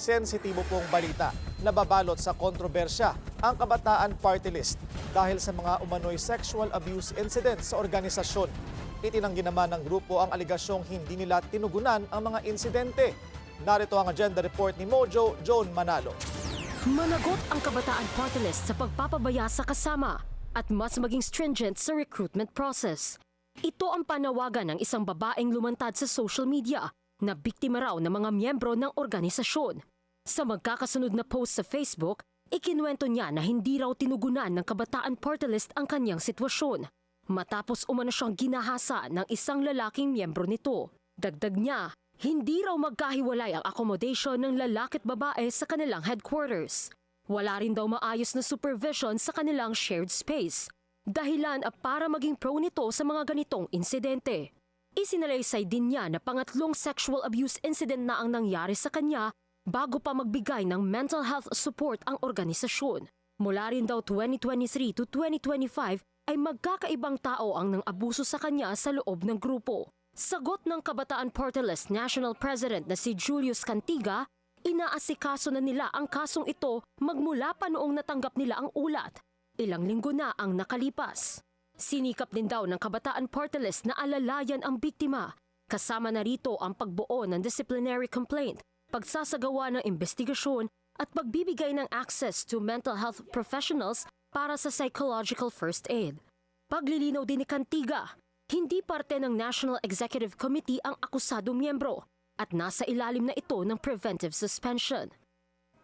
sensitibo pong balita na babalot sa kontrobersya ang Kabataan Party List dahil sa mga umano'y sexual abuse incidents sa organisasyon. Itinanggi naman ng grupo ang aligasyong hindi nila tinugunan ang mga insidente. Narito ang agenda report ni Mojo Joan Manalo. Managot ang Kabataan Party List sa pagpapabaya sa kasama at mas maging stringent sa recruitment process. Ito ang panawagan ng isang babaeng lumantad sa social media na biktima raw ng mga miyembro ng organisasyon. Sa magkakasunod na post sa Facebook, ikinuwento niya na hindi raw tinugunan ng Kabataan Party List ang kanyang sitwasyon matapos umano siyang ginahasa ng isang lalaking miyembro nito. Dagdag niya, hindi raw magkahiwalay ang accommodation ng lalaki at babae sa kanilang headquarters. Wala rin daw maayos na supervision sa kanilang shared space. Dahilan para maging pro nito sa mga ganitong insidente. Isinalaysay din niya na pangatlong sexual abuse incident na ang nangyari sa kanya bago pa magbigay ng mental health support ang organisasyon. Mula rin daw 2023 to 2025 ay magkakaibang tao ang nang abuso sa kanya sa loob ng grupo. Sagot ng Kabataan Party List National President na si Julius Cantiga, inaasikaso na nila ang kasong ito magmula pa noong natanggap nila ang ulat. Ilang linggo na ang nakalipas. Sinikap din daw ng Kabataan Party List na alalayan ang biktima. Kasama na rito ang pagbuo ng disciplinary complaint, pagsasagawa ng investigasyon at pagbibigay ng access to mental health professionals para sa psychological first aid. Paglilinaw din ni Cantiga, hindi parte ng National Executive Committee ang akusadong miyembro at nasa ilalim na ito ng preventive suspension.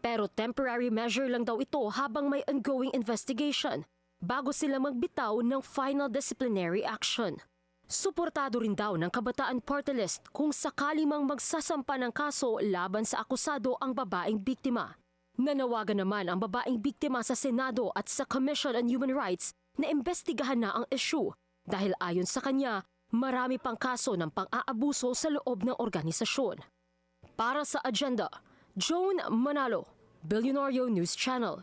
Pero temporary measure lang daw ito habang may ongoing investigation bago sila magbitaw ng final disciplinary action. Suportado rin daw ng Kabataan Party List kung sakali mang magsasampa ng kaso laban sa akusado ang babaeng biktima. Nanawagan naman ang babaeng biktima sa Senado at sa Commission on Human Rights na imbestigahan na ang issue dahil ayon sa kanya, marami pang kaso ng pang-aabuso sa loob ng organisasyon. Para sa agenda, Joan Manalo, Billionario News Channel.